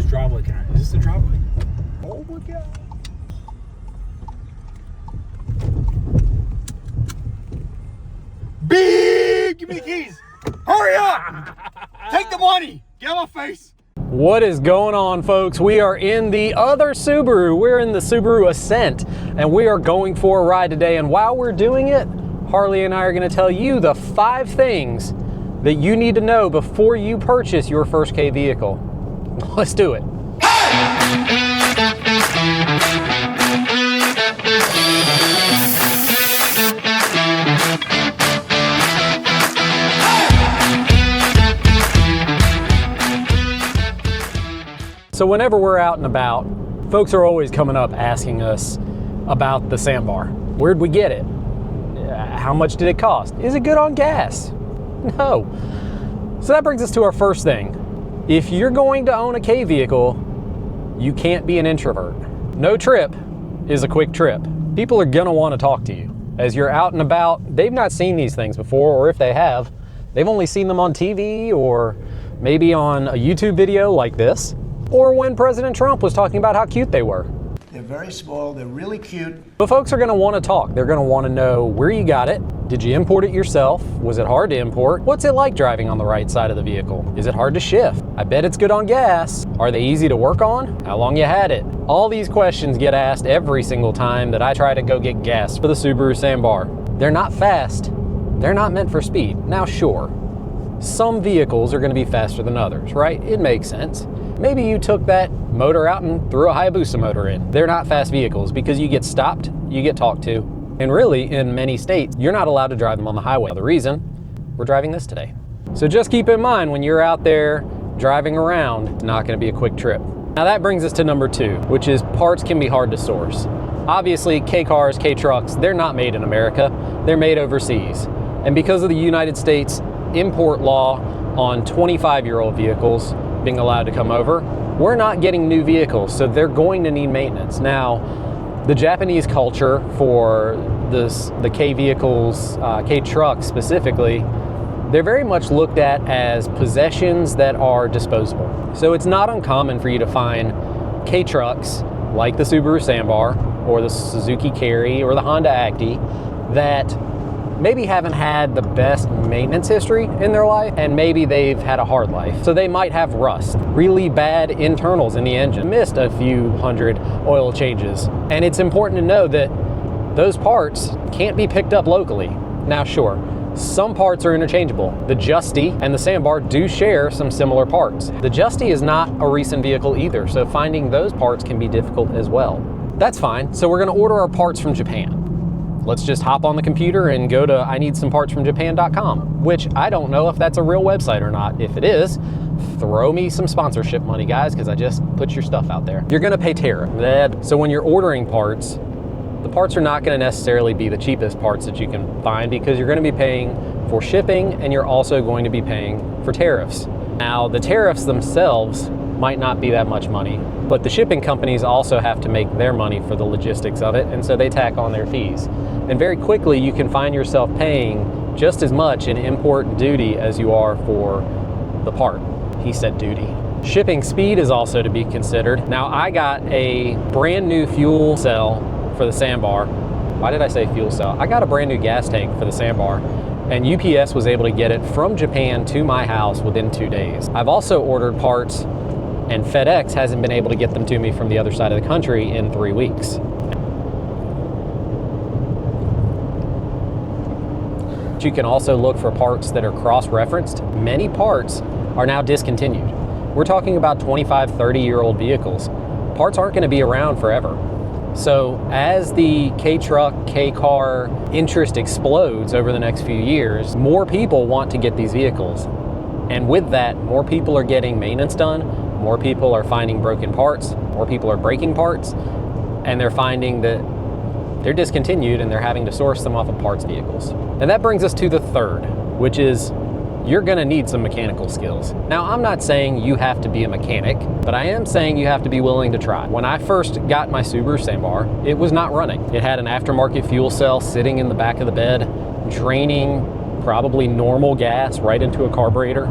Whose driveway can I? Is this the driveway? Oh my God. Big! Give me the keys! Hurry up! Take the money! Get out my face! What is going on, folks? We are in the other Subaru. We're in the Subaru Ascent, and we are going for a ride today. And while we're doing it, Harley and I are going to tell you the 5 things that you need to know before you purchase your first Kei vehicle. Let's do it. So whenever we're out and about, folks are always coming up asking us about the Sambar. Where'd we get it? How much did it cost? Is it good on gas? No. So that brings us to our first thing. If you're going to own a Kei vehicle, you can't be an introvert. No trip is a quick trip. People are gonna wanna talk to you. As you're out and about, they've not seen these things before, or if they have, they've only seen them on TV or maybe on a YouTube video like this, or when President Trump was talking about how cute they were. They're very small, they're really cute. But folks are gonna wanna talk. They're gonna wanna know where you got it. Did you import it yourself? Was it hard to import? What's it like driving on the right side of the vehicle? Is it hard to shift? I bet it's good on gas. Are they easy to work on? How long you had it? All these questions get asked every single time that I try to go get gas for the Subaru Sambar. They're not fast. They're not meant for speed. Now sure, some vehicles are gonna be faster than others, right? It makes sense. Maybe you took that motor out and threw a Hayabusa motor in. They're not fast vehicles because you get stopped, you get talked to, and really in many states, you're not allowed to drive them on the highway. The reason, we're driving this today. So just keep in mind when you're out there driving around, it's not gonna be a quick trip. Now that brings us to number 2, which is parts can be hard to source. Obviously, Kei cars, Kei trucks, they're not made in America, they're made overseas. And because of the United States import law on 25-year-old vehicles being allowed to come over, we're not getting new vehicles, so they're going to need maintenance. Now, the Japanese culture for the Kei vehicles, Kei trucks specifically, they're very much looked at as possessions that are disposable. So it's not uncommon for you to find Kei trucks like the Subaru Sambar or the Suzuki Carry or the Honda Acti that maybe haven't had the best maintenance history in their life, and maybe they've had a hard life. So they might have rust, really bad internals in the engine, missed a few hundred oil changes. And it's important to know that those parts can't be picked up locally. Now sure, some parts are interchangeable. The Justy and the Sambar do share some similar parts. The Justy is not a recent vehicle either, so finding those parts can be difficult as well. That's fine, so we're gonna order our parts from Japan. Let's just hop on the computer and go to ineedsomepartsfromjapan.com, which I don't know if that's a real website or not. If it is, throw me some sponsorship money, guys, because I just put your stuff out there. You're gonna pay tariff. So when you're ordering parts, the parts are not gonna necessarily be the cheapest parts that you can find because you're gonna be paying for shipping and you're also going to be paying for tariffs. Now, the tariffs themselves might not be that much money, but the shipping companies also have to make their money for the logistics of it, and so they tack on their fees. And very quickly you can find yourself paying just as much in import duty as you are for the part. He said duty. Shipping speed is also to be considered. Now I got a brand new fuel cell for the Sambar. Why did I say fuel cell? I got a brand new gas tank for the Sambar, and UPS was able to get it from Japan to my house within 2 days. I've also ordered parts and FedEx hasn't been able to get them to me from the other side of the country in 3 weeks. You can also look for parts that are cross-referenced. Many parts are now discontinued. We're talking about 25, 30-year-old vehicles. Parts aren't gonna be around forever. So as the Kei truck, Kei car interest explodes over the next few years, more people want to get these vehicles. And with that, more people are getting maintenance done, more people are finding broken parts, more people are breaking parts, and they're finding that they're discontinued and they're having to source them off of parts vehicles. And that brings us to the third, which is you're gonna need some mechanical skills. Now, I'm not saying you have to be a mechanic, but I am saying you have to be willing to try. When I first got my Subaru Sambar, it was not running. It had an aftermarket fuel cell sitting in the back of the bed, draining probably normal gas right into a carburetor.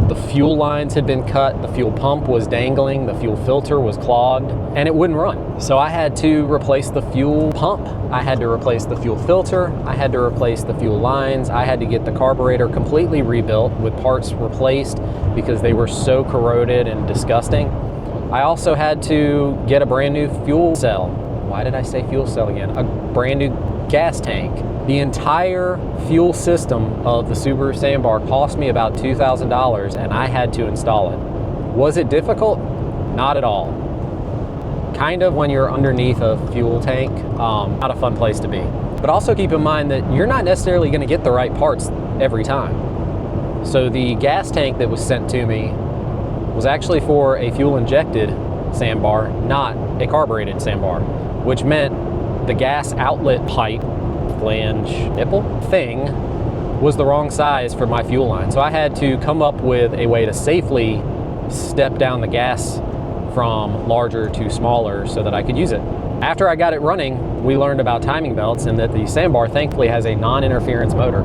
The fuel lines had been cut, the fuel pump was dangling, the fuel filter was clogged, and it wouldn't run. So I had to replace the fuel pump, I had to replace the fuel filter, I had to replace the fuel lines, I had to get the carburetor completely rebuilt with parts replaced because they were so corroded and disgusting. I also had to get a brand new fuel cell. Why did I say fuel cell again? A brand new gas tank. The entire fuel system of the Subaru Sambar cost me about $2,000 and I had to install it. Was it difficult? Not at all. Kind of when you're underneath a fuel tank, not a fun place to be. But also keep in mind that you're not necessarily going to get the right parts every time. So the gas tank that was sent to me was actually for a fuel injected Sambar, not a carbureted Sambar, which meant the gas outlet pipe, flange nipple thing, was the wrong size for my fuel line. So I had to come up with a way to safely step down the gas from larger to smaller so that I could use it. After I got it running, we learned about timing belts and that the Sambar thankfully has a non-interference motor.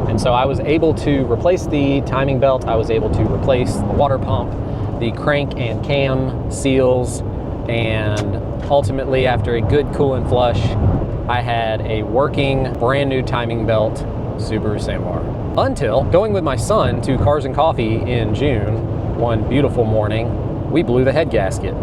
And so I was able to replace the timing belt, I was able to replace the water pump, the crank and cam seals, and ultimately after a good cool and flush, I had a working brand new timing belt Subaru Sambar. Until going with my son to Cars and Coffee in June, one beautiful morning, we blew the head gasket.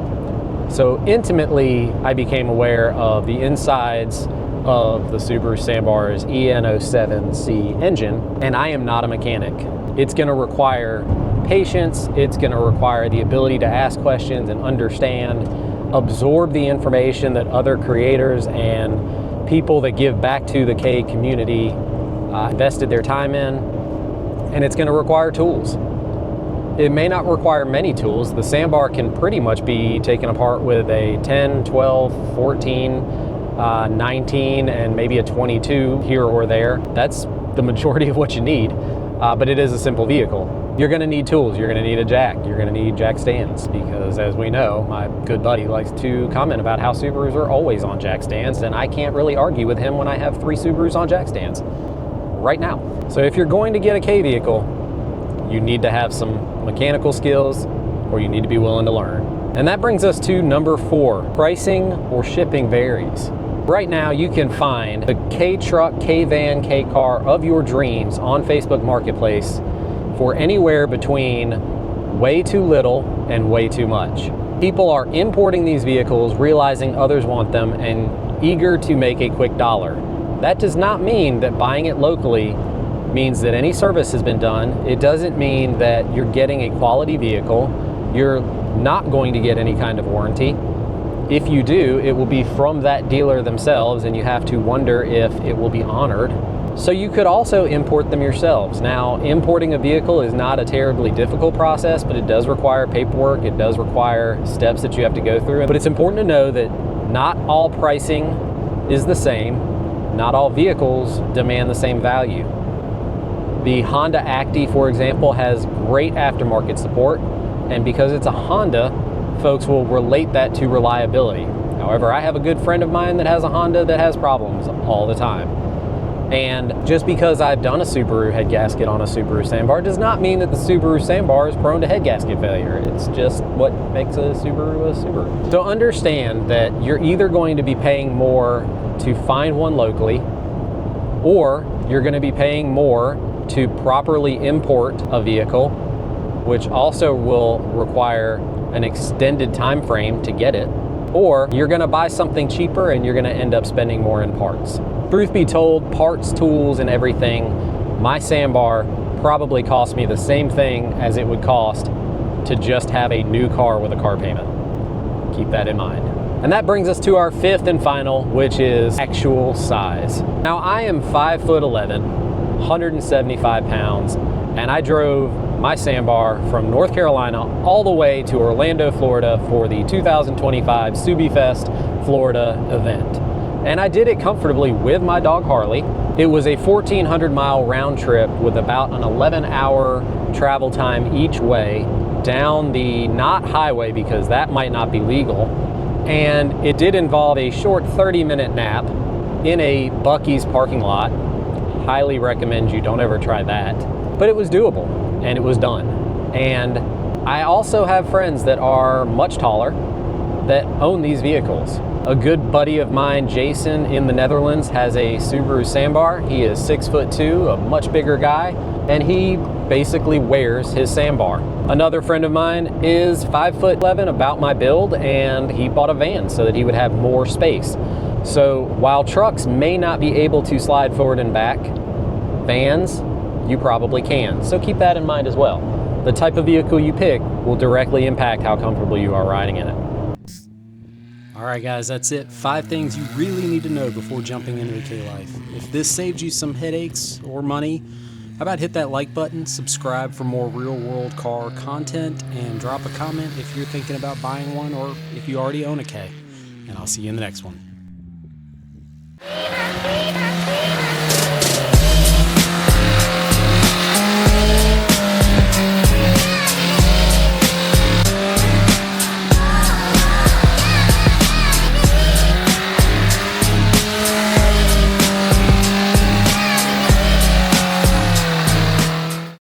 So intimately, I became aware of the insides of the Subaru Sambar's EN07C engine, and I am not a mechanic. It's gonna require patience, it's gonna require the ability to ask questions and understand, absorb the information that other creators and people that give back to the Kei community invested their time in, and it's going to require tools. It may not require many tools. The Sambar can pretty much be taken apart with a 10, 12, 14, 19, and maybe a 22 here or there. That's the majority of what you need, but it is a simple vehicle. You're going to need tools. You're going to need a jack. You're going to need jack stands because, as we know, my good buddy likes to comment about how Subarus are always on jack stands, and I can't really argue with him when I have 3 Subarus on jack stands right now. So if you're going to get a Kei vehicle, you need to have some mechanical skills or you need to be willing to learn. And that brings us to number 4. Pricing or shipping varies. Right now, you can find the Kei Truck, Kei Van, Kei Car of your dreams on Facebook Marketplace for anywhere between way too little and way too much. People are importing these vehicles, realizing others want them, and eager to make a quick dollar. That does not mean that buying it locally means that any service has been done. It doesn't mean that you're getting a quality vehicle. You're not going to get any kind of warranty. If you do, it will be from that dealer themselves, and you have to wonder if it will be honored. So you could also import them yourselves. Now, importing a vehicle is not a terribly difficult process, but it does require paperwork. It does require steps that you have to go through. But it's important to know that not all pricing is the same. Not all vehicles demand the same value. The Honda Acti, for example, has great aftermarket support, and because it's a Honda, folks will relate that to reliability. However, I have a good friend of mine that has a Honda that has problems all the time. And just because I've done a Subaru head gasket on a Subaru Sambar does not mean that the Subaru Sambar is prone to head gasket failure. It's just what makes a Subaru. So understand that you're either going to be paying more to find one locally, or you're going to be paying more to properly import a vehicle, which also will require an extended time frame to get it, or you're going to buy something cheaper and you're going to end up spending more in parts. Truth be told, parts, tools, and everything, my Sambar probably cost me the same thing as it would cost to just have a new car with a car payment. Keep that in mind. And that brings us to our 5th and final, which is actual size. Now, I am 5'11", 175 pounds, and I drove my Sambar from North Carolina all the way to Orlando, Florida for the 2025 SubiFest Florida event. And I did it comfortably with my dog Harley. It was a 1,400-mile round trip with about an 11-hour travel time each way down the not highway, because that might not be legal. And it did involve a short 30-minute nap in a Buc-ee's parking lot. Highly recommend you don't ever try that. But it was doable, and it was done. And I also have friends that are much taller that own these vehicles. A good buddy of mine, Jason, in the Netherlands, has a Subaru Sambar. He is 6'2", a much bigger guy, and he basically wears his Sambar. Another friend of mine is 5'11", about my build, and he bought a van so that he would have more space. So while trucks may not be able to slide forward and back, vans, you probably can. So keep that in mind as well. The type of vehicle you pick will directly impact how comfortable you are riding in it. All right, guys, that's it. 5 things you really need to know before jumping into the Kei life. If this saved you some headaches or money, how about hit that like button, subscribe for more real-world car content, and drop a comment if you're thinking about buying one or if you already own a Kei. And I'll see you in the next one.